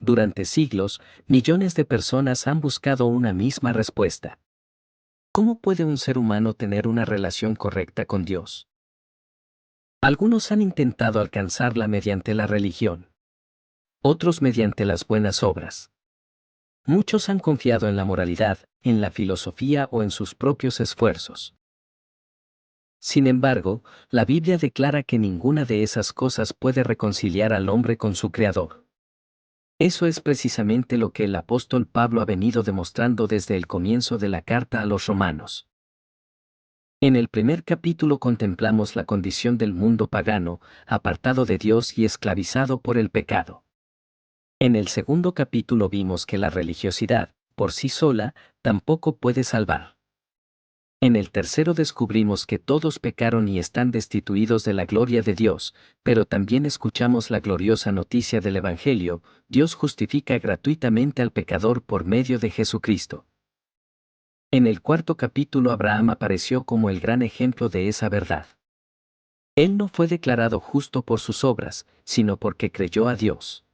Durante siglos, millones de personas han buscado una misma respuesta. ¿Cómo puede un ser humano tener una relación correcta con Dios? Algunos han intentado alcanzarla mediante la religión. Otros mediante las buenas obras. Muchos han confiado en la moralidad, en la filosofía o en sus propios esfuerzos. Sin embargo, la Biblia declara que ninguna de esas cosas puede reconciliar al hombre con su Creador. Eso es precisamente lo que el apóstol Pablo ha venido demostrando desde el comienzo de la carta a los romanos. En el primer capítulo contemplamos la condición del mundo pagano, apartado de Dios y esclavizado por el pecado. En el segundo capítulo vimos que la religiosidad, por sí sola, tampoco puede salvar. En el tercero descubrimos que todos pecaron y están destituidos de la gloria de Dios, pero también escuchamos la gloriosa noticia del Evangelio: Dios justifica gratuitamente al pecador por medio de Jesucristo. En el cuarto capítulo Abraham apareció como el gran ejemplo de esa verdad. Él no fue declarado justo por sus obras, sino porque creyó a Dios.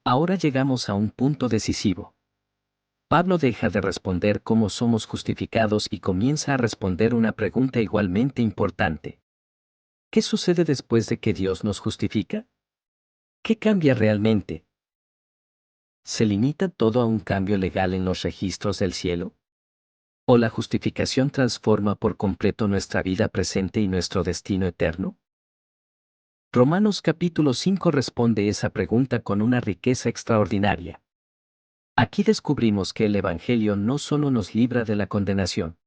Ahora llegamos a un punto decisivo. Pablo deja de responder cómo somos justificados y comienza a responder una pregunta igualmente importante. ¿Qué sucede después de que Dios nos justifica? ¿Qué cambia realmente? ¿Se limita todo a un cambio legal en los registros del cielo? ¿O la justificación transforma por completo nuestra vida presente y nuestro destino eterno? Romanos capítulo 5 responde esa pregunta con una riqueza extraordinaria. Aquí descubrimos que el Evangelio no solo nos libra de la condenación,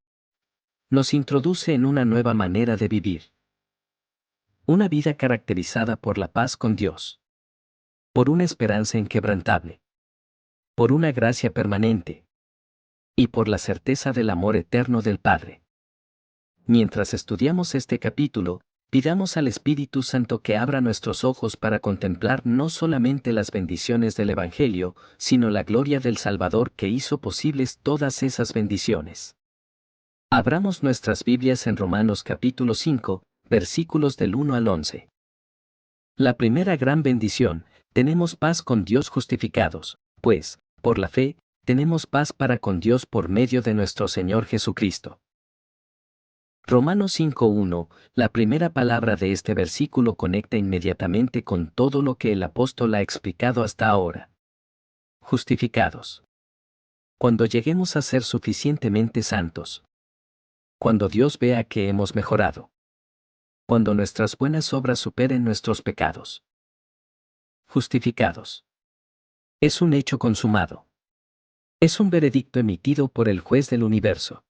nos introduce en una nueva manera de vivir. Una vida caracterizada por la paz con Dios, por una esperanza inquebrantable, por una gracia permanente y por la certeza del amor eterno del Padre. Mientras estudiamos este capítulo, pidamos al Espíritu Santo que abra nuestros ojos para contemplar no solamente las bendiciones del Evangelio, sino la gloria del Salvador que hizo posibles todas esas bendiciones. Abramos nuestras Biblias en Romanos capítulo 5, versículos del 1 al 11. La primera gran bendición: tenemos paz con Dios justificados, pues, por la fe, tenemos paz para con Dios por medio de nuestro Señor Jesucristo. Romanos 5:1, la primera palabra de este versículo conecta inmediatamente con todo lo que el apóstol ha explicado hasta ahora. Justificados. Cuando lleguemos a ser suficientemente santos. Cuando Dios vea que hemos mejorado. Cuando nuestras buenas obras superen nuestros pecados. Justificados. Es un hecho consumado. Es un veredicto emitido por el juez del universo.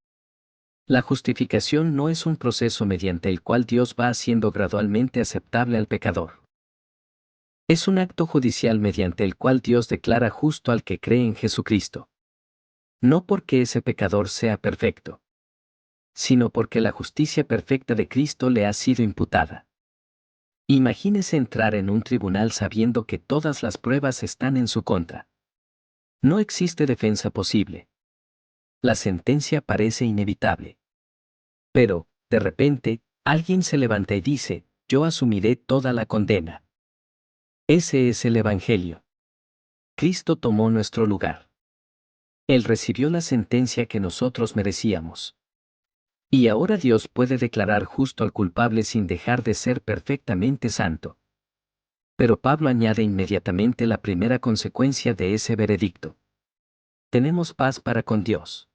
La justificación no es un proceso mediante el cual Dios va haciendo gradualmente aceptable al pecador. Es un acto judicial mediante el cual Dios declara justo al que cree en Jesucristo. No porque ese pecador sea perfecto, sino porque la justicia perfecta de Cristo le ha sido imputada. Imagínese entrar en un tribunal sabiendo que todas las pruebas están en su contra. No existe defensa posible. La sentencia parece inevitable. Pero, de repente, alguien se levanta y dice: yo asumiré toda la condena. Ese es el Evangelio. Cristo tomó nuestro lugar. Él recibió la sentencia que nosotros merecíamos. Y ahora Dios puede declarar justo al culpable sin dejar de ser perfectamente santo. Pero Pablo añade inmediatamente la primera consecuencia de ese veredicto. Tenemos paz para con Dios.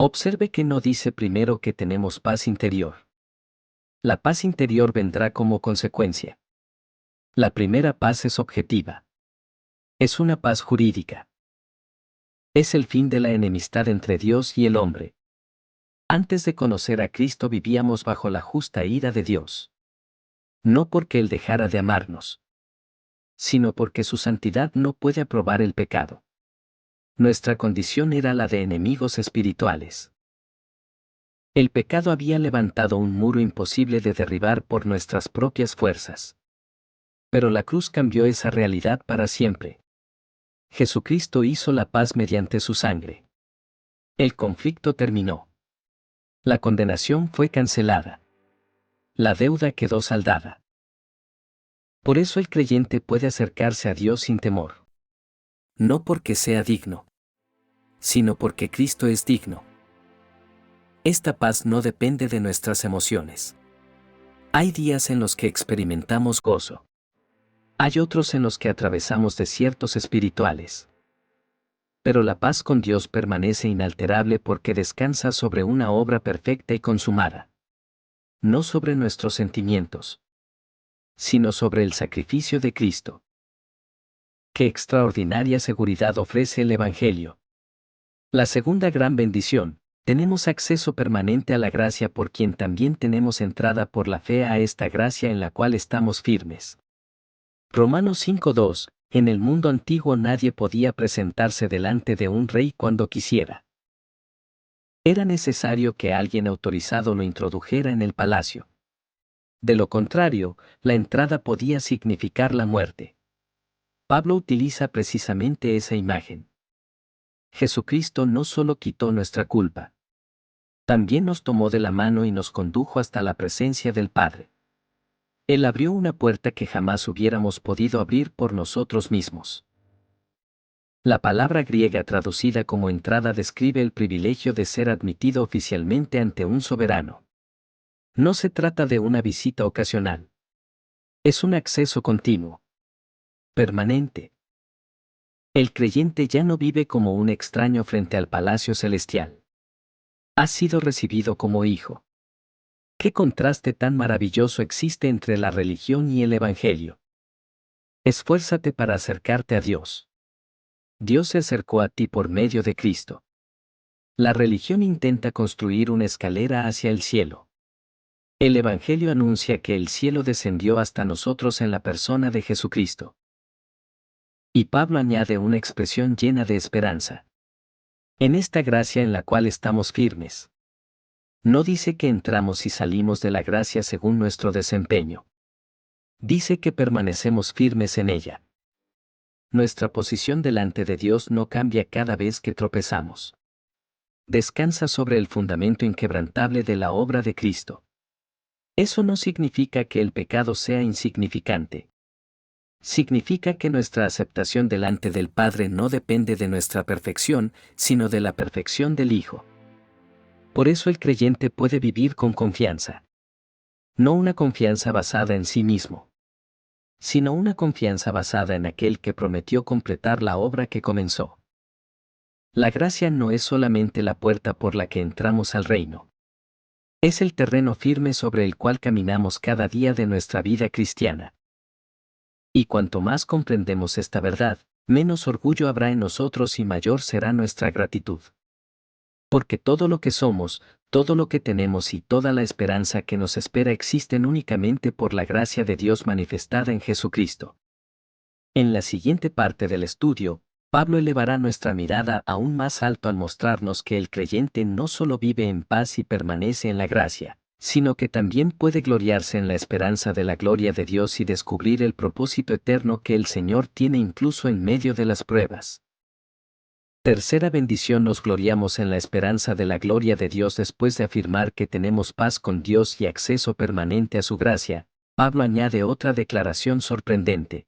Observe que no dice primero que tenemos paz interior. La paz interior vendrá como consecuencia. La primera paz es objetiva. Es una paz jurídica. Es el fin de la enemistad entre Dios y el hombre. Antes de conocer a Cristo vivíamos bajo la justa ira de Dios. No porque Él dejara de amarnos, sino porque su santidad no puede aprobar el pecado. Nuestra condición era la de enemigos espirituales. El pecado había levantado un muro imposible de derribar por nuestras propias fuerzas. Pero la cruz cambió esa realidad para siempre. Jesucristo hizo la paz mediante su sangre. El conflicto terminó. La condenación fue cancelada. La deuda quedó saldada. Por eso el creyente puede acercarse a Dios sin temor. no porque sea digno, sino porque Cristo es digno. Esta paz no depende de nuestras emociones. Hay días en los que experimentamos gozo. Hay otros en los que atravesamos desiertos espirituales. Pero la paz con Dios permanece inalterable porque descansa sobre una obra perfecta y consumada. No sobre nuestros sentimientos, sino sobre el sacrificio de Cristo. Qué extraordinaria seguridad ofrece el Evangelio. La segunda gran bendición: tenemos acceso permanente a la gracia por quien también tenemos entrada por la fe a esta gracia en la cual estamos firmes. Romanos 5:2. En el mundo antiguo nadie podía presentarse delante de un rey cuando quisiera. Era necesario que alguien autorizado lo introdujera en el palacio. De lo contrario, la entrada podía significar la muerte. Pablo utiliza precisamente esa imagen. Jesucristo no solo quitó nuestra culpa, también nos tomó de la mano y nos condujo hasta la presencia del Padre. Él abrió una puerta que jamás hubiéramos podido abrir por nosotros mismos. La palabra griega traducida como entrada describe el privilegio de ser admitido oficialmente ante un soberano. No se trata de una visita ocasional. Es un acceso continuo, permanente. El creyente ya no vive como un extraño frente al palacio celestial. Ha sido recibido como hijo. ¿Qué contraste tan maravilloso existe entre la religión y el Evangelio? Esfuérzate para acercarte a Dios. Dios se acercó a ti por medio de Cristo. La religión intenta construir una escalera hacia el cielo. El Evangelio anuncia que el cielo descendió hasta nosotros en la persona de Jesucristo. Y Pablo añade una expresión llena de esperanza. En esta gracia en la cual estamos firmes. No dice que entramos y salimos de la gracia según nuestro desempeño. Dice que permanecemos firmes en ella. Nuestra posición delante de Dios no cambia cada vez que tropezamos. Descansa sobre el fundamento inquebrantable de la obra de Cristo. Eso no significa que el pecado sea insignificante. Significa que nuestra aceptación delante del Padre no depende de nuestra perfección, sino de la perfección del Hijo. Por eso el creyente puede vivir con confianza. No una confianza basada en sí mismo, sino una confianza basada en aquel que prometió completar la obra que comenzó. La gracia no es solamente la puerta por la que entramos al reino. Es el terreno firme sobre el cual caminamos cada día de nuestra vida cristiana. Y cuanto más comprendemos esta verdad, menos orgullo habrá en nosotros y mayor será nuestra gratitud. Porque todo lo que somos, todo lo que tenemos y toda la esperanza que nos espera existen únicamente por la gracia de Dios manifestada en Jesucristo. En la siguiente parte del estudio, Pablo elevará nuestra mirada aún más alto al mostrarnos que el creyente no solo vive en paz y permanece en la gracia, sino que también puede gloriarse en la esperanza de la gloria de Dios y descubrir el propósito eterno que el Señor tiene incluso en medio de las pruebas. Tercera bendición: nos gloriamos en la esperanza de la gloria de Dios. Después de afirmar que tenemos paz con Dios y acceso permanente a su gracia, Pablo añade otra declaración sorprendente.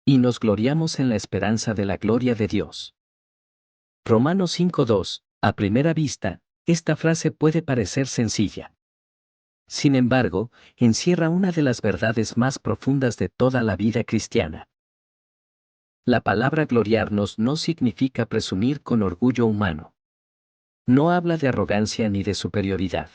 Y nos gloriamos en la esperanza de la gloria de Dios. Romanos 5:2. A primera vista, esta frase puede parecer sencilla. Sin embargo, encierra una de las verdades más profundas de toda la vida cristiana. La palabra gloriarnos no significa presumir con orgullo humano. No habla de arrogancia ni de superioridad.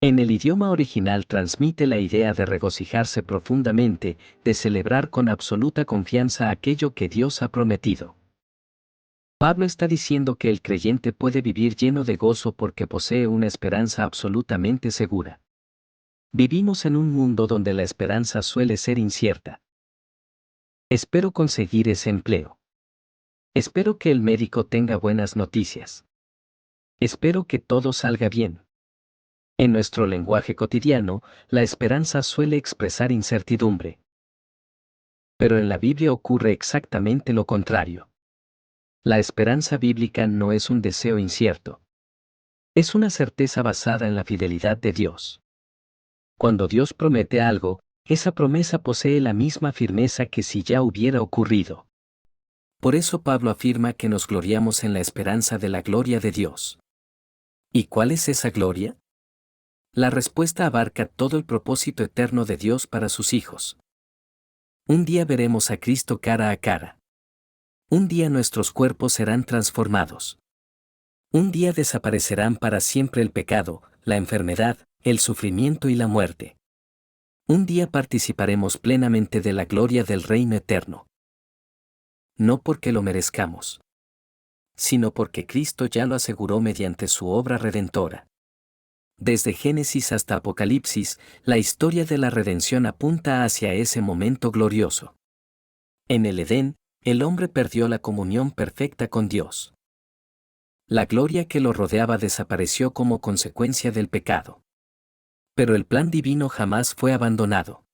En el idioma original transmite la idea de regocijarse profundamente, de celebrar con absoluta confianza aquello que Dios ha prometido. Pablo está diciendo que el creyente puede vivir lleno de gozo porque posee una esperanza absolutamente segura. Vivimos en un mundo donde la esperanza suele ser incierta. Espero conseguir ese empleo. Espero que el médico tenga buenas noticias. Espero que todo salga bien. En nuestro lenguaje cotidiano, la esperanza suele expresar incertidumbre. Pero en la Biblia ocurre exactamente lo contrario. La esperanza bíblica no es un deseo incierto. Es una certeza basada en la fidelidad de Dios. Cuando Dios promete algo, esa promesa posee la misma firmeza que si ya hubiera ocurrido. Por eso Pablo afirma que nos gloriamos en la esperanza de la gloria de Dios. ¿Y cuál es esa gloria? La respuesta abarca todo el propósito eterno de Dios para sus hijos. Un día veremos a Cristo cara a cara. Un día nuestros cuerpos serán transformados. Un día desaparecerán para siempre el pecado, la enfermedad, el sufrimiento y la muerte. Un día participaremos plenamente de la gloria del reino eterno. No porque lo merezcamos, sino porque Cristo ya lo aseguró mediante su obra redentora. Desde Génesis hasta Apocalipsis, la historia de la redención apunta hacia ese momento glorioso. En el Edén, el hombre perdió la comunión perfecta con Dios. La gloria que lo rodeaba desapareció como consecuencia del pecado. Pero el plan divino jamás fue abandonado.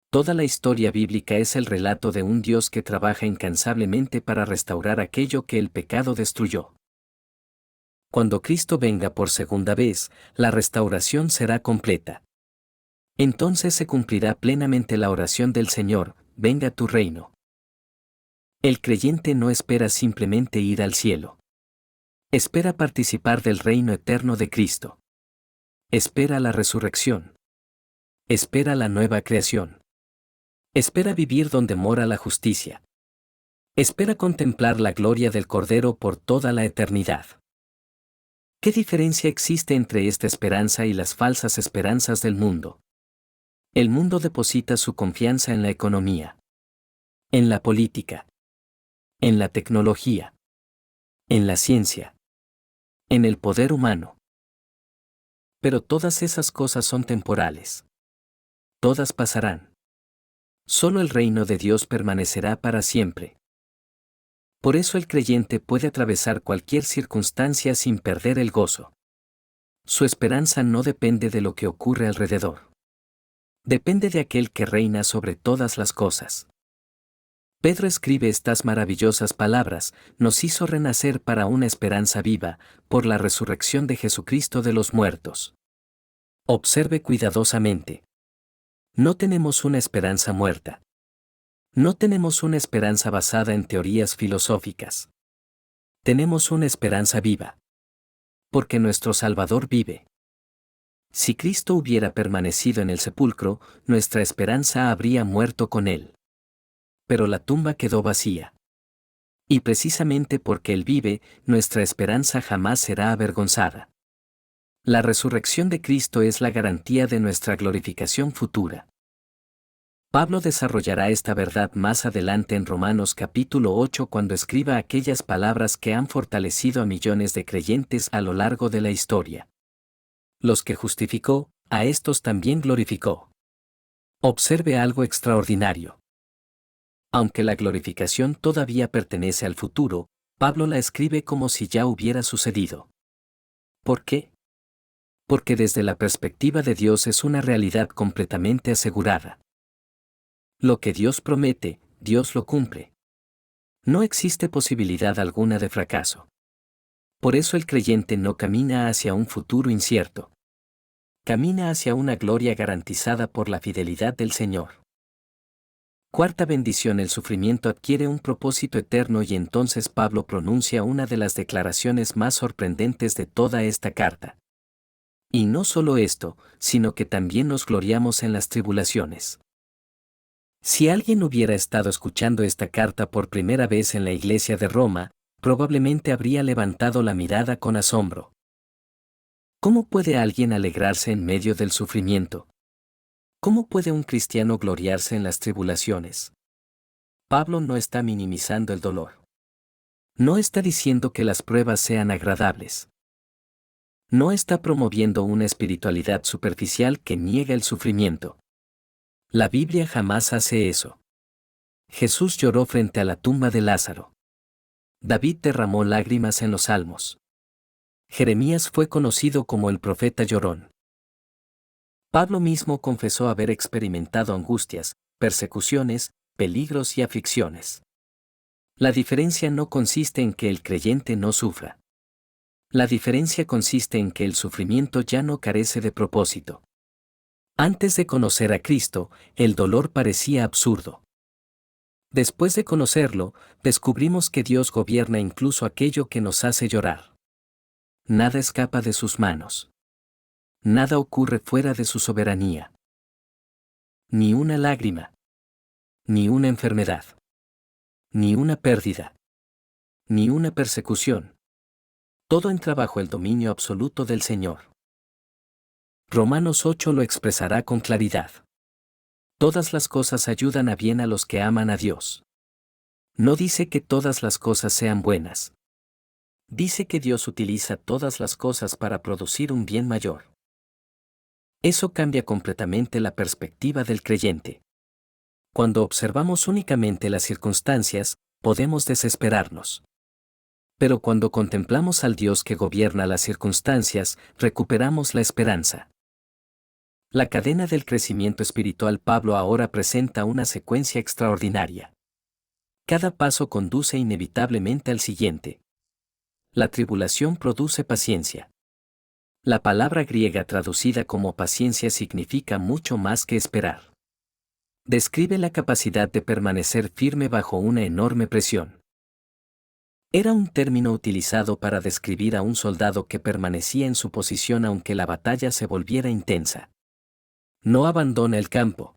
Toda la historia bíblica es el relato de un Dios que trabaja incansablemente para restaurar aquello que el pecado destruyó. Cuando Cristo venga por segunda vez, la restauración será completa. Entonces se cumplirá plenamente la oración del Señor: venga tu reino. El creyente no espera simplemente ir al cielo. Espera participar del reino eterno de Cristo. Espera la resurrección. Espera la nueva creación. Espera vivir donde mora la justicia. Espera contemplar la gloria del Cordero por toda la eternidad. ¿Qué diferencia existe entre esta esperanza y las falsas esperanzas del mundo? El mundo deposita su confianza en la economía, en la política, en la tecnología, en la ciencia, en el poder humano. Pero todas esas cosas son temporales. Todas pasarán. Solo el reino de Dios permanecerá para siempre. Por eso el creyente puede atravesar cualquier circunstancia sin perder el gozo. Su esperanza no depende de lo que ocurre alrededor. Depende de aquel que reina sobre todas las cosas. Pedro escribe estas maravillosas palabras: nos hizo renacer para una esperanza viva, por la resurrección de Jesucristo de los muertos. Observe cuidadosamente. No tenemos una esperanza muerta. No tenemos una esperanza basada en teorías filosóficas. Tenemos una esperanza viva. Porque nuestro Salvador vive. Si Cristo hubiera permanecido en el sepulcro, nuestra esperanza habría muerto con él. Pero la tumba quedó vacía. Y precisamente porque Él vive, nuestra esperanza jamás será avergonzada. La resurrección de Cristo es la garantía de nuestra glorificación futura. Pablo desarrollará esta verdad más adelante en Romanos capítulo 8 cuando escriba aquellas palabras que han fortalecido a millones de creyentes a lo largo de la historia. Los que justificó, a estos también glorificó. Observe algo extraordinario. Aunque la glorificación todavía pertenece al futuro, Pablo la escribe como si ya hubiera sucedido. ¿Por qué? Porque desde la perspectiva de Dios es una realidad completamente asegurada. Lo que Dios promete, Dios lo cumple. No existe posibilidad alguna de fracaso. Por eso el creyente no camina hacia un futuro incierto. Camina hacia una gloria garantizada por la fidelidad del Señor. Cuarta bendición: el sufrimiento adquiere un propósito eterno, y entonces Pablo pronuncia una de las declaraciones más sorprendentes de toda esta carta. Y no solo esto, sino que también nos gloriamos en las tribulaciones. Si alguien hubiera estado escuchando esta carta por primera vez en la iglesia de Roma, probablemente habría levantado la mirada con asombro. ¿Cómo puede alguien alegrarse en medio del sufrimiento? ¿Cómo puede un cristiano gloriarse en las tribulaciones? Pablo no está minimizando el dolor. No está diciendo que las pruebas sean agradables. No está promoviendo una espiritualidad superficial que niega el sufrimiento. La Biblia jamás hace eso. Jesús lloró frente a la tumba de Lázaro. David derramó lágrimas en los Salmos. Jeremías fue conocido como el profeta llorón. Pablo mismo confesó haber experimentado angustias, persecuciones, peligros y aflicciones. La diferencia no consiste en que el creyente no sufra. La diferencia consiste en que el sufrimiento ya no carece de propósito. Antes de conocer a Cristo, el dolor parecía absurdo. Después de conocerlo, descubrimos que Dios gobierna incluso aquello que nos hace llorar. Nada escapa de sus manos. Nada ocurre fuera de su soberanía. Ni una lágrima. Ni una enfermedad. Ni una pérdida. Ni una persecución. Todo entra bajo el dominio absoluto del Señor. Romanos 8 lo expresará con claridad. Todas las cosas ayudan a bien a los que aman a Dios. No dice que todas las cosas sean buenas. Dice que Dios utiliza todas las cosas para producir un bien mayor. Eso cambia completamente la perspectiva del creyente. Cuando observamos únicamente las circunstancias, podemos desesperarnos. Pero cuando contemplamos al Dios que gobierna las circunstancias, recuperamos la esperanza. La cadena del crecimiento espiritual Pablo ahora presenta una secuencia extraordinaria. Cada paso conduce inevitablemente al siguiente. La tribulación produce paciencia. La palabra griega traducida como paciencia significa mucho más que esperar. Describe la capacidad de permanecer firme bajo una enorme presión. Era un término utilizado para describir a un soldado que permanecía en su posición aunque la batalla se volviera intensa. No abandona el campo.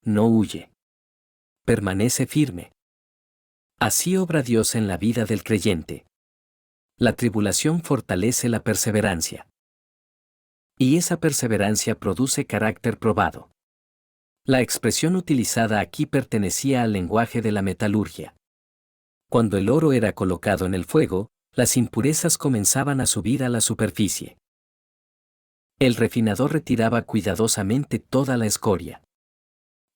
No huye. Permanece firme. Así obra Dios en la vida del creyente. La tribulación fortalece la perseverancia. Y esa perseverancia produce carácter probado. La expresión utilizada aquí pertenecía al lenguaje de la metalurgia. Cuando el oro era colocado en el fuego, las impurezas comenzaban a subir a la superficie. El refinador retiraba cuidadosamente toda la escoria.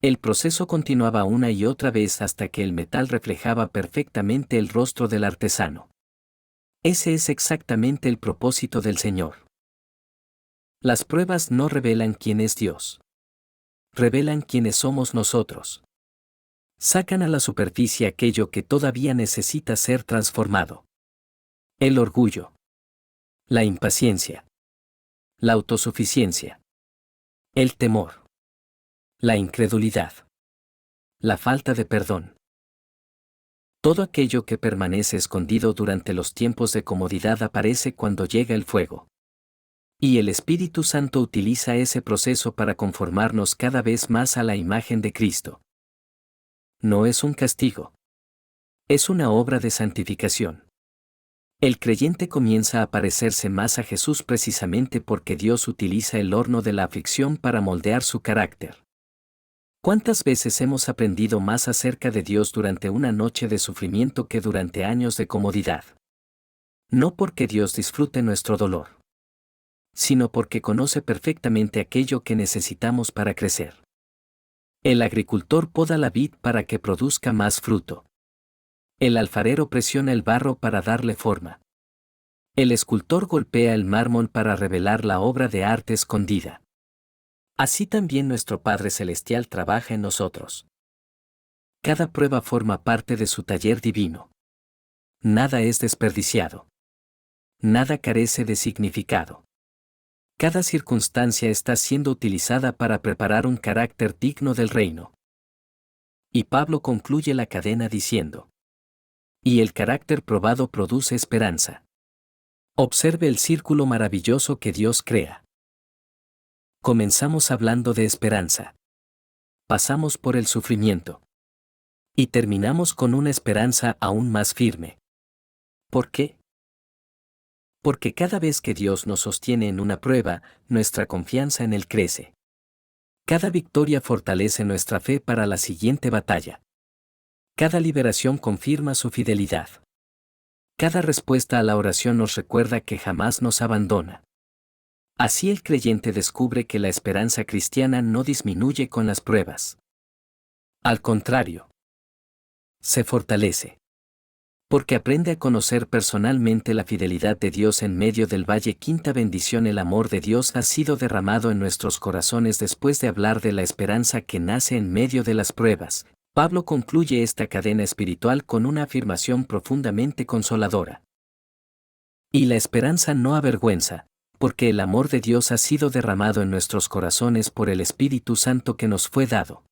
El proceso continuaba una y otra vez hasta que el metal reflejaba perfectamente el rostro del artesano. Ese es exactamente el propósito del Señor. Las pruebas no revelan quién es Dios. Revelan quiénes somos nosotros. Sacan a la superficie aquello que todavía necesita ser transformado. El orgullo. La impaciencia. La autosuficiencia. El temor. La incredulidad. La falta de perdón. Todo aquello que permanece escondido durante los tiempos de comodidad aparece cuando llega el fuego. Y el Espíritu Santo utiliza ese proceso para conformarnos cada vez más a la imagen de Cristo. No es un castigo. Es una obra de santificación. El creyente comienza a parecerse más a Jesús precisamente porque Dios utiliza el horno de la aflicción para moldear su carácter. ¿Cuántas veces hemos aprendido más acerca de Dios durante una noche de sufrimiento que durante años de comodidad? No porque Dios disfrute nuestro dolor, sino porque conoce perfectamente aquello que necesitamos para crecer. El agricultor poda la vid para que produzca más fruto. El alfarero presiona el barro para darle forma. El escultor golpea el mármol para revelar la obra de arte escondida. Así también nuestro Padre Celestial trabaja en nosotros. Cada prueba forma parte de su taller divino. Nada es desperdiciado. Nada carece de significado. Cada circunstancia está siendo utilizada para preparar un carácter digno del reino. Y Pablo concluye la cadena diciendo: y el carácter probado produce esperanza. Observe el círculo maravilloso que Dios crea. Comenzamos hablando de esperanza. Pasamos por el sufrimiento. Y terminamos con una esperanza aún más firme. ¿Por qué? Porque cada vez que Dios nos sostiene en una prueba, nuestra confianza en Él crece. Cada victoria fortalece nuestra fe para la siguiente batalla. Cada liberación confirma su fidelidad. Cada respuesta a la oración nos recuerda que jamás nos abandona. Así el creyente descubre que la esperanza cristiana no disminuye con las pruebas. Al contrario, se fortalece. Porque aprende a conocer personalmente la fidelidad de Dios en medio del valle. Quinta bendición: el amor de Dios ha sido derramado en nuestros corazones. Después de hablar de la esperanza que nace en medio de las pruebas, Pablo concluye esta cadena espiritual con una afirmación profundamente consoladora. Y la esperanza no avergüenza, porque el amor de Dios ha sido derramado en nuestros corazones por el Espíritu Santo que nos fue dado.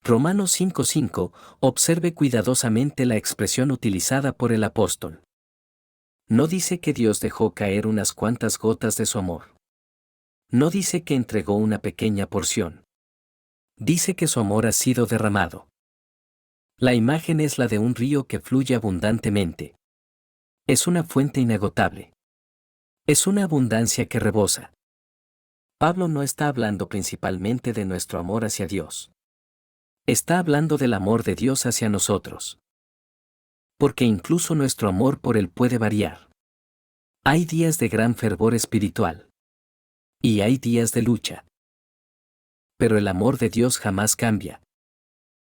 Romanos 5:5, observe cuidadosamente la expresión utilizada por el apóstol. No dice que Dios dejó caer unas cuantas gotas de su amor. No dice que entregó una pequeña porción. Dice que su amor ha sido derramado. La imagen es la de un río que fluye abundantemente. Es una fuente inagotable. Es una abundancia que rebosa. Pablo no está hablando principalmente de nuestro amor hacia Dios. Está hablando del amor de Dios hacia nosotros. Porque incluso nuestro amor por Él puede variar. Hay días de gran fervor espiritual. Y hay días de lucha. Pero el amor de Dios jamás cambia.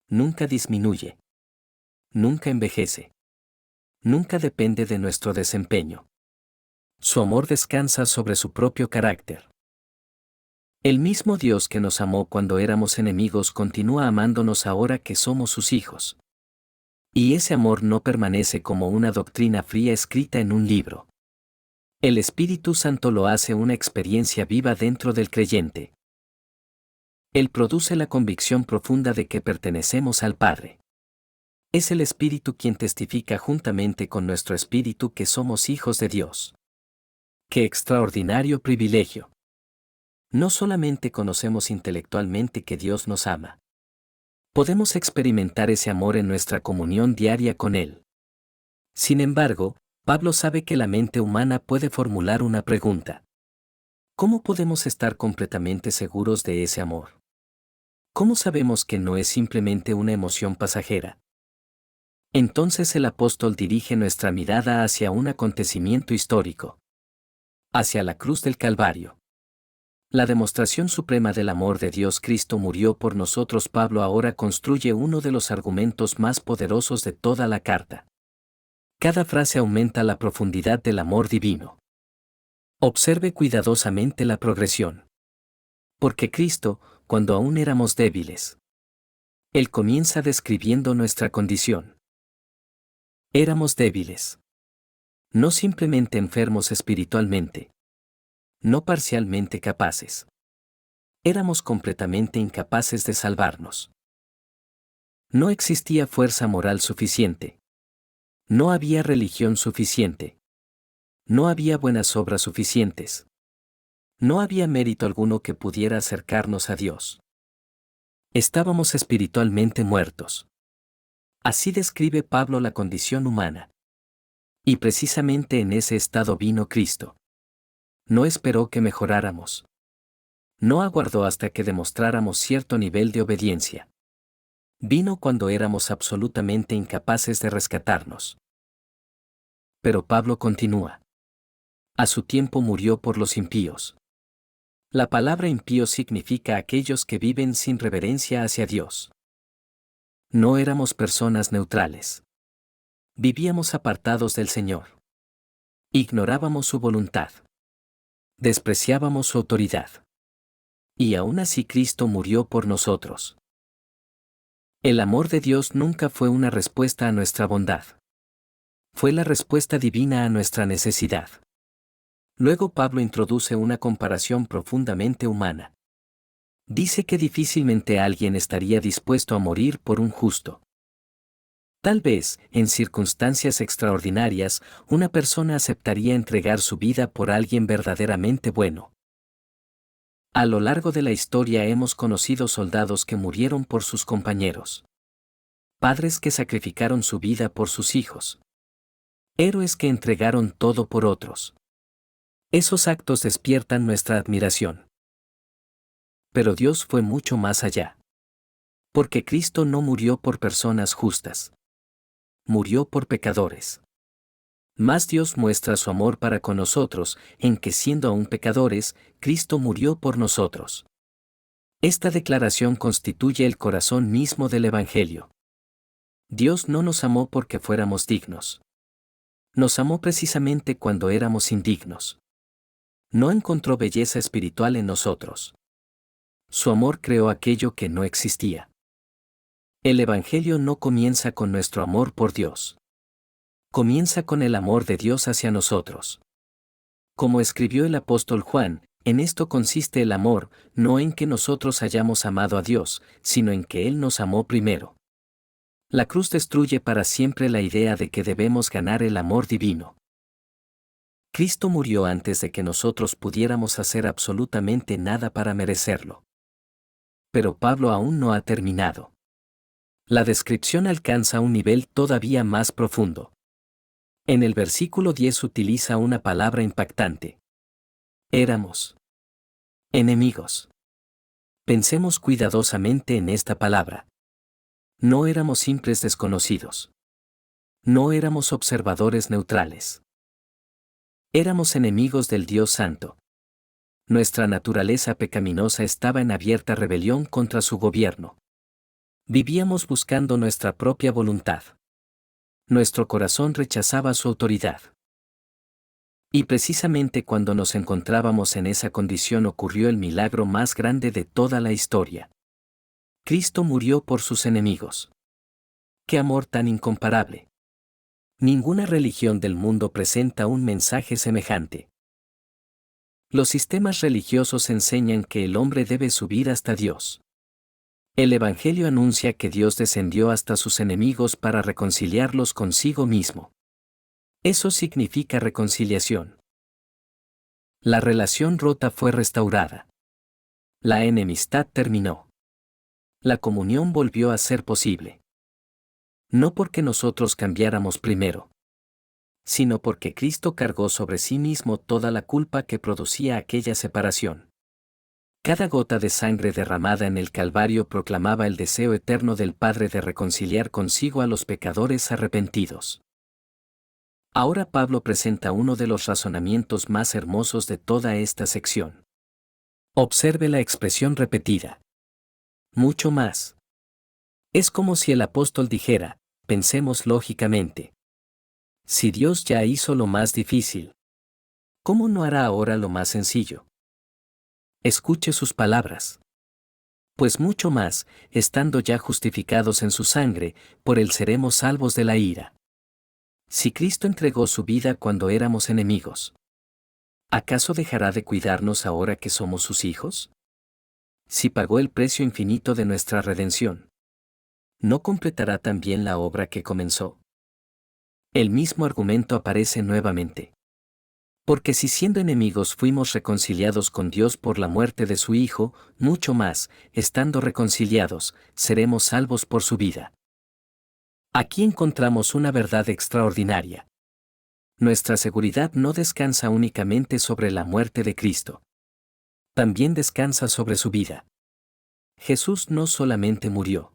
Nunca disminuye. Nunca envejece. Nunca depende de nuestro desempeño. Su amor descansa sobre su propio carácter. El mismo Dios que nos amó cuando éramos enemigos continúa amándonos ahora que somos sus hijos. Y ese amor no permanece como una doctrina fría escrita en un libro. El Espíritu Santo lo hace una experiencia viva dentro del creyente. Él produce la convicción profunda de que pertenecemos al Padre. Es el Espíritu quien testifica juntamente con nuestro espíritu que somos hijos de Dios. ¡Qué extraordinario privilegio! No solamente conocemos intelectualmente que Dios nos ama. Podemos experimentar ese amor en nuestra comunión diaria con Él. Sin embargo, Pablo sabe que la mente humana puede formular una pregunta. ¿Cómo podemos estar completamente seguros de ese amor? ¿Cómo sabemos que no es simplemente una emoción pasajera? Entonces el apóstol dirige nuestra mirada hacia un acontecimiento histórico. Hacia la cruz del Calvario. La demostración suprema del amor de Dios. Cristo murió por nosotros. Pablo ahora construye uno de los argumentos más poderosos de toda la carta. Cada frase aumenta la profundidad del amor divino. Observe cuidadosamente la progresión. Porque Cristo, cuando aún éramos débiles. Él comienza describiendo nuestra condición. Éramos débiles. No simplemente enfermos espiritualmente. No parcialmente capaces. Éramos completamente incapaces de salvarnos. No existía fuerza moral suficiente. No había religión suficiente. No había buenas obras suficientes. No había mérito alguno que pudiera acercarnos a Dios. Estábamos espiritualmente muertos. Así describe Pablo la condición humana. Y precisamente en ese estado vino Cristo. No esperó que mejoráramos. No aguardó hasta que demostráramos cierto nivel de obediencia. Vino cuando éramos absolutamente incapaces de rescatarnos. Pero Pablo continúa. A su tiempo murió por los impíos. La palabra impío significa aquellos que viven sin reverencia hacia Dios. No éramos personas neutrales. Vivíamos apartados del Señor. Ignorábamos su voluntad. Despreciábamos su autoridad. Y aún así Cristo murió por nosotros. El amor de Dios nunca fue una respuesta a nuestra bondad. Fue la respuesta divina a nuestra necesidad. Luego Pablo introduce una comparación profundamente humana. Dice que difícilmente alguien estaría dispuesto a morir por un justo. Tal vez, en circunstancias extraordinarias, una persona aceptaría entregar su vida por alguien verdaderamente bueno. A lo largo de la historia hemos conocido soldados que murieron por sus compañeros. Padres que sacrificaron su vida por sus hijos. Héroes que entregaron todo por otros. Esos actos despiertan nuestra admiración. Pero Dios fue mucho más allá. Porque Cristo no murió por personas justas. Murió por pecadores. Mas Dios muestra su amor para con nosotros, en que siendo aún pecadores, Cristo murió por nosotros. Esta declaración constituye el corazón mismo del Evangelio. Dios no nos amó porque fuéramos dignos. Nos amó precisamente cuando éramos indignos. No encontró belleza espiritual en nosotros. Su amor creó aquello que no existía. El Evangelio no comienza con nuestro amor por Dios. Comienza con el amor de Dios hacia nosotros. Como escribió el apóstol Juan, En esto consiste el amor, no en que nosotros hayamos amado a Dios, sino en que Él nos amó primero. La cruz destruye para siempre la idea de que debemos ganar el amor divino. Cristo murió antes de que nosotros pudiéramos hacer absolutamente nada para merecerlo. Pero Pablo aún no ha terminado. La descripción alcanza un nivel todavía más profundo. En el versículo 10 utiliza una palabra impactante. Éramos enemigos. Pensemos cuidadosamente en esta palabra. No éramos simples desconocidos. No éramos observadores neutrales. Éramos enemigos del Dios Santo. Nuestra naturaleza pecaminosa estaba en abierta rebelión contra su gobierno. Vivíamos buscando nuestra propia voluntad. Nuestro corazón rechazaba su autoridad. Y precisamente cuando nos encontrábamos en esa condición ocurrió el milagro más grande de toda la historia. Cristo murió por sus enemigos. ¡Qué amor tan incomparable! Ninguna religión del mundo presenta un mensaje semejante. Los sistemas religiosos enseñan que el hombre debe subir hasta Dios. El Evangelio anuncia que Dios descendió hasta sus enemigos para reconciliarlos consigo mismo. Eso significa reconciliación. La relación rota fue restaurada. La enemistad terminó. La comunión volvió a ser posible. No porque nosotros cambiáramos primero, sino porque Cristo cargó sobre sí mismo toda la culpa que producía aquella separación. Cada gota de sangre derramada en el Calvario proclamaba el deseo eterno del Padre de reconciliar consigo a los pecadores arrepentidos. Ahora Pablo presenta uno de los razonamientos más hermosos de toda esta sección. Observe la expresión repetida. Mucho más. Es como si el apóstol dijera, pensemos lógicamente. Si Dios ya hizo lo más difícil, ¿cómo no hará ahora lo más sencillo? Escuche sus palabras. Pues mucho más, estando ya justificados en su sangre, por él seremos salvos de la ira. Si Cristo entregó su vida cuando éramos enemigos, ¿acaso dejará de cuidarnos ahora que somos sus hijos? Si pagó el precio infinito de nuestra redención, ¿no completará también la obra que comenzó? El mismo argumento aparece nuevamente. Porque si siendo enemigos fuimos reconciliados con Dios por la muerte de su Hijo, mucho más, estando reconciliados, seremos salvos por su vida. Aquí encontramos una verdad extraordinaria. Nuestra seguridad no descansa únicamente sobre la muerte de Cristo. También descansa sobre su vida. Jesús no solamente murió.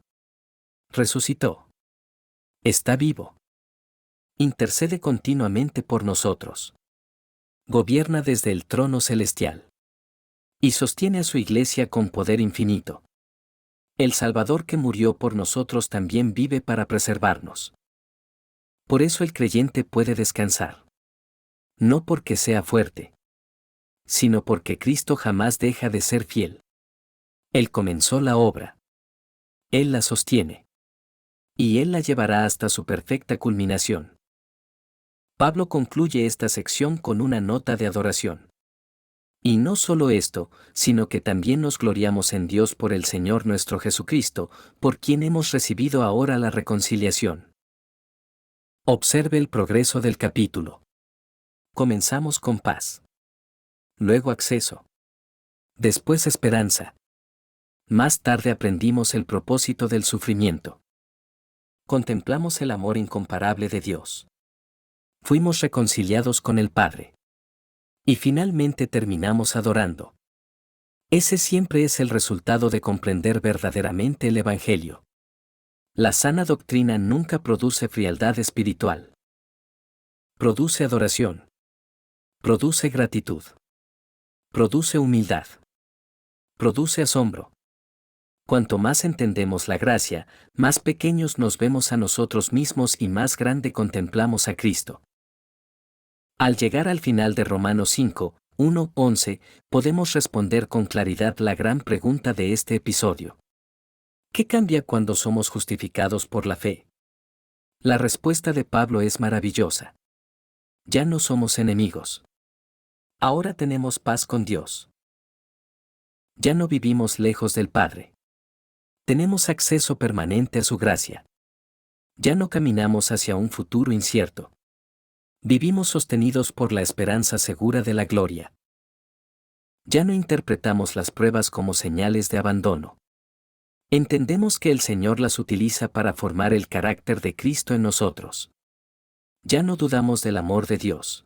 Resucitó. Está vivo. Intercede continuamente por nosotros. Gobierna desde el trono celestial. Y sostiene a su iglesia con poder infinito. El Salvador que murió por nosotros también vive para preservarnos. Por eso el creyente puede descansar. No porque sea fuerte, sino porque Cristo jamás deja de ser fiel. Él comenzó la obra. Él la sostiene. Y Él la llevará hasta su perfecta culminación. Pablo concluye esta sección con una nota de adoración. Y no solo esto, sino que también nos gloriamos en Dios por el Señor nuestro Jesucristo, por quien hemos recibido ahora la reconciliación. Observe el progreso del capítulo. Comenzamos con paz. Luego acceso. Después esperanza. Más tarde aprendimos el propósito del sufrimiento. Contemplamos el amor incomparable de Dios. Fuimos reconciliados con el Padre. Y finalmente terminamos adorando. Ese siempre es el resultado de comprender verdaderamente el Evangelio. La sana doctrina nunca produce frialdad espiritual. Produce adoración. Produce gratitud. Produce humildad. Produce asombro. Cuanto más entendemos la gracia, más pequeños nos vemos a nosotros mismos y más grande contemplamos a Cristo. Al llegar al final de Romanos 5, 1, 11, podemos responder con claridad la gran pregunta de este episodio. ¿Qué cambia cuando somos justificados por la fe? La respuesta de Pablo es maravillosa. Ya no somos enemigos. Ahora tenemos paz con Dios. Ya no vivimos lejos del Padre. Tenemos acceso permanente a su gracia. Ya no caminamos hacia un futuro incierto. Vivimos sostenidos por la esperanza segura de la gloria. Ya no interpretamos las pruebas como señales de abandono. Entendemos que el Señor las utiliza para formar el carácter de Cristo en nosotros. Ya no dudamos del amor de Dios.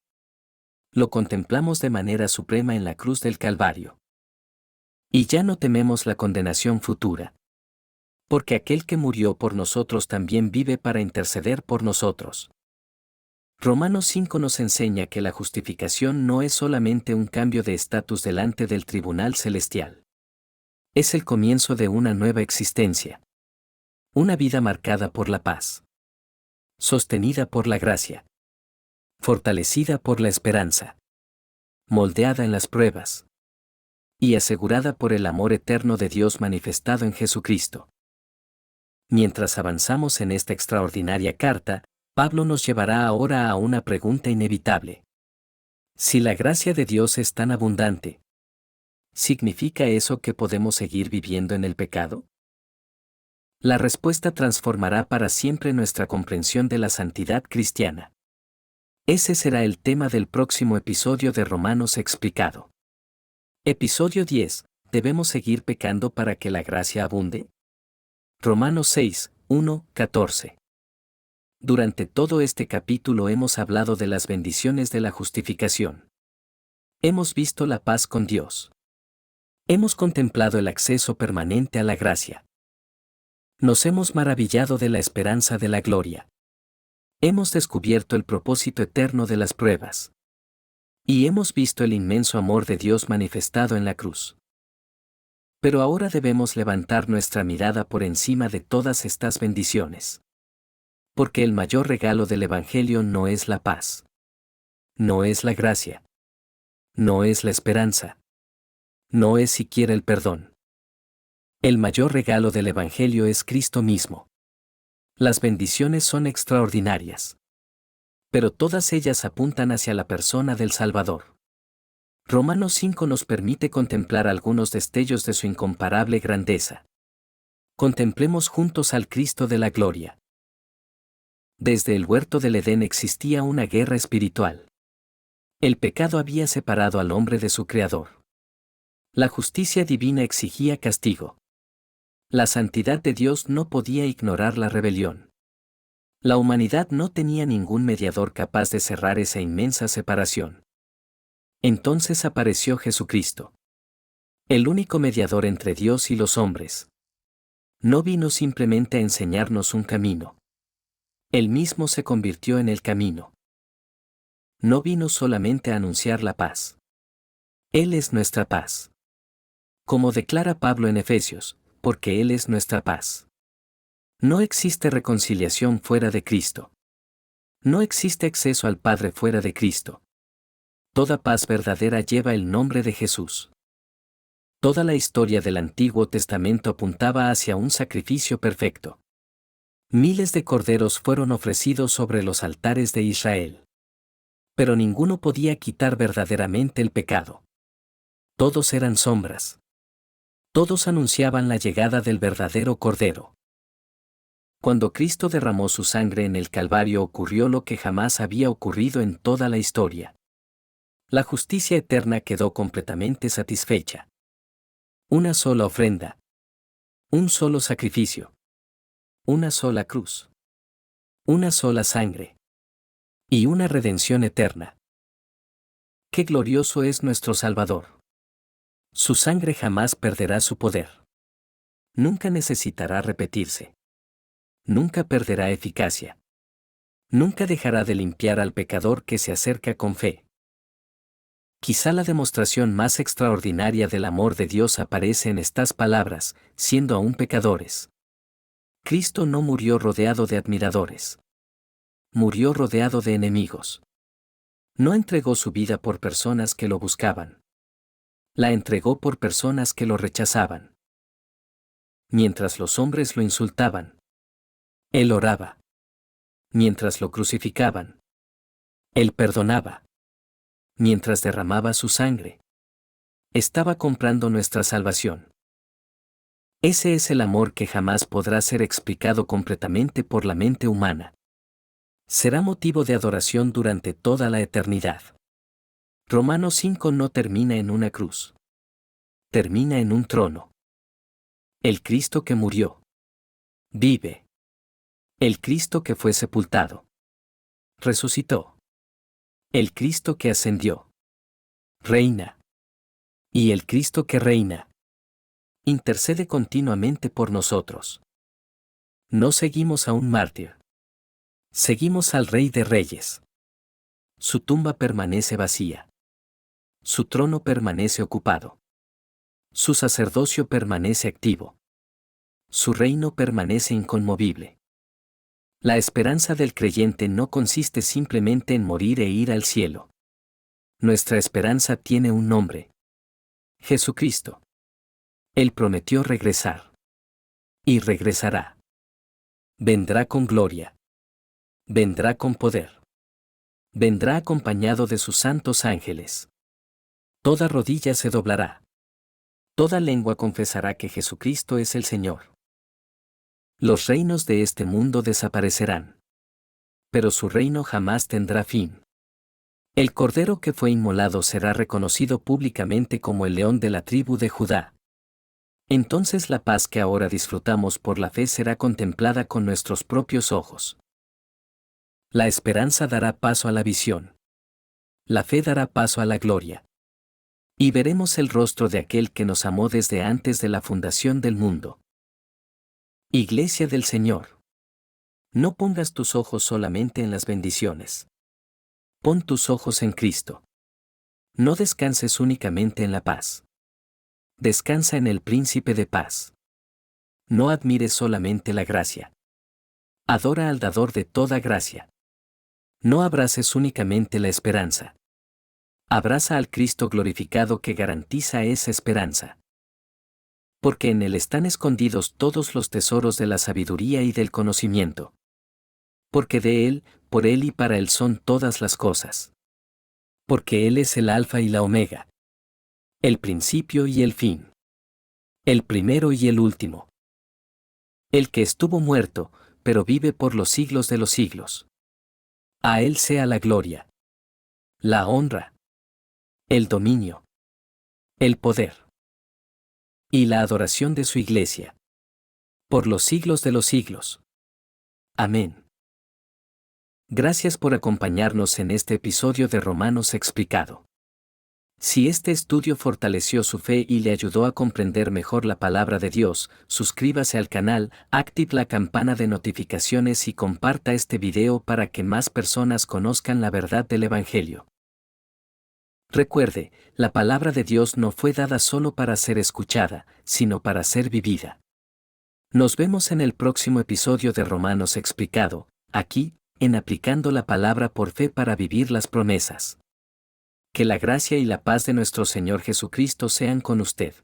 Lo contemplamos de manera suprema en la cruz del Calvario. Y ya no tememos la condenación futura. Porque aquel que murió por nosotros también vive para interceder por nosotros. Romanos 5 nos enseña que la justificación no es solamente un cambio de estatus delante del tribunal celestial. Es el comienzo de una nueva existencia. Una vida marcada por la paz. Sostenida por la gracia. Fortalecida por la esperanza. Moldeada en las pruebas. Y asegurada por el amor eterno de Dios manifestado en Jesucristo. Mientras avanzamos en esta extraordinaria carta, Pablo nos llevará ahora a una pregunta inevitable. Si la gracia de Dios es tan abundante, ¿significa eso que podemos seguir viviendo en el pecado? La respuesta transformará para siempre nuestra comprensión de la santidad cristiana. Ese será el tema del próximo episodio de Romanos explicado. Episodio 10. ¿Debemos seguir pecando para que la gracia abunde? Romanos 6, 1, 14. Durante todo este capítulo hemos hablado de las bendiciones de la justificación. Hemos visto la paz con Dios. Hemos contemplado el acceso permanente a la gracia. Nos hemos maravillado de la esperanza de la gloria. Hemos descubierto el propósito eterno de las pruebas. Y hemos visto el inmenso amor de Dios manifestado en la cruz. Pero ahora debemos levantar nuestra mirada por encima de todas estas bendiciones. Porque el mayor regalo del Evangelio no es la paz. No es la gracia. No es la esperanza. No es siquiera el perdón. El mayor regalo del Evangelio es Cristo mismo. Las bendiciones son extraordinarias. Pero todas ellas apuntan hacia la persona del Salvador. Romanos 5 nos permite contemplar algunos destellos de su incomparable grandeza. Contemplemos juntos al Cristo de la gloria. Desde el huerto del Edén existía una guerra espiritual. El pecado había separado al hombre de su Creador. La justicia divina exigía castigo. La santidad de Dios no podía ignorar la rebelión. La humanidad no tenía ningún mediador capaz de cerrar esa inmensa separación. Entonces apareció Jesucristo. El único mediador entre Dios y los hombres. No vino simplemente a enseñarnos un camino. Él mismo se convirtió en el camino. No vino solamente a anunciar la paz. Él es nuestra paz. Como declara Pablo en Efesios, porque Él es nuestra paz. No existe reconciliación fuera de Cristo. No existe acceso al Padre fuera de Cristo. Toda paz verdadera lleva el nombre de Jesús. Toda la historia del Antiguo Testamento apuntaba hacia un sacrificio perfecto. Miles de corderos fueron ofrecidos sobre los altares de Israel. Pero ninguno podía quitar verdaderamente el pecado. Todos eran sombras. Todos anunciaban la llegada del verdadero Cordero. Cuando Cristo derramó su sangre en el Calvario ocurrió lo que jamás había ocurrido en toda la historia. La justicia eterna quedó completamente satisfecha. Una sola ofrenda. Un solo sacrificio. Una sola cruz. Una sola sangre. Y una redención eterna. ¡Qué glorioso es nuestro Salvador! Su sangre jamás perderá su poder. Nunca necesitará repetirse. Nunca perderá eficacia. Nunca dejará de limpiar al pecador que se acerca con fe. Quizá la demostración más extraordinaria del amor de Dios aparece en estas palabras, siendo aún pecadores. Cristo no murió rodeado de admiradores. Murió rodeado de enemigos. No entregó su vida por personas que lo buscaban. La entregó por personas que lo rechazaban. Mientras los hombres lo insultaban, Él oraba. Mientras lo crucificaban, Él perdonaba. Mientras derramaba su sangre, Estaba comprando nuestra salvación. Ese es el amor que jamás podrá ser explicado completamente por la mente humana. Será motivo de adoración durante toda la eternidad. Romanos 5 no termina en una cruz. Termina en un trono. El Cristo que murió. Vive. El Cristo que fue sepultado. Resucitó. El Cristo que ascendió. Reina. Y el Cristo que reina. Intercede continuamente por nosotros. No seguimos a un mártir. Seguimos al Rey de Reyes. Su tumba permanece vacía. Su trono permanece ocupado. Su sacerdocio permanece activo. Su reino permanece inconmovible. La esperanza del creyente no consiste simplemente en morir e ir al cielo. Nuestra esperanza tiene un nombre. Jesucristo. Él prometió regresar. Y regresará. Vendrá con gloria. Vendrá con poder. Vendrá acompañado de sus santos ángeles. Toda rodilla se doblará. Toda lengua confesará que Jesucristo es el Señor. Los reinos de este mundo desaparecerán. Pero su reino jamás tendrá fin. El Cordero que fue inmolado será reconocido públicamente como el León de la tribu de Judá. Entonces la paz que ahora disfrutamos por la fe será contemplada con nuestros propios ojos. La esperanza dará paso a la visión. La fe dará paso a la gloria. Y veremos el rostro de aquel que nos amó desde antes de la fundación del mundo. Iglesia del Señor. No pongas tus ojos solamente en las bendiciones. Pon tus ojos en Cristo. No descanses únicamente en la paz. Descansa en el Príncipe de Paz. No admires solamente la gracia. Adora al dador de toda gracia. No abraces únicamente la esperanza. Abraza al Cristo glorificado que garantiza esa esperanza. Porque en Él están escondidos todos los tesoros de la sabiduría y del conocimiento. Porque de Él, por Él y para Él son todas las cosas. Porque Él es el Alfa y la Omega. El principio y el fin. El primero y el último. El que estuvo muerto, pero vive por los siglos de los siglos. A Él sea la gloria, la honra, el dominio, el poder y la adoración de su Iglesia. Por los siglos de los siglos. Amén. Gracias por acompañarnos en este episodio de Romanos Explicado. Si este estudio fortaleció su fe y le ayudó a comprender mejor la palabra de Dios, suscríbase al canal, active la campana de notificaciones y comparta este video para que más personas conozcan la verdad del Evangelio. Recuerde, la palabra de Dios no fue dada solo para ser escuchada, sino para ser vivida. Nos vemos en el próximo episodio de Romanos Explicado, aquí, en Aplicando la Palabra por Fe para Vivir las Promesas. Que la gracia y la paz de nuestro Señor Jesucristo sean con usted.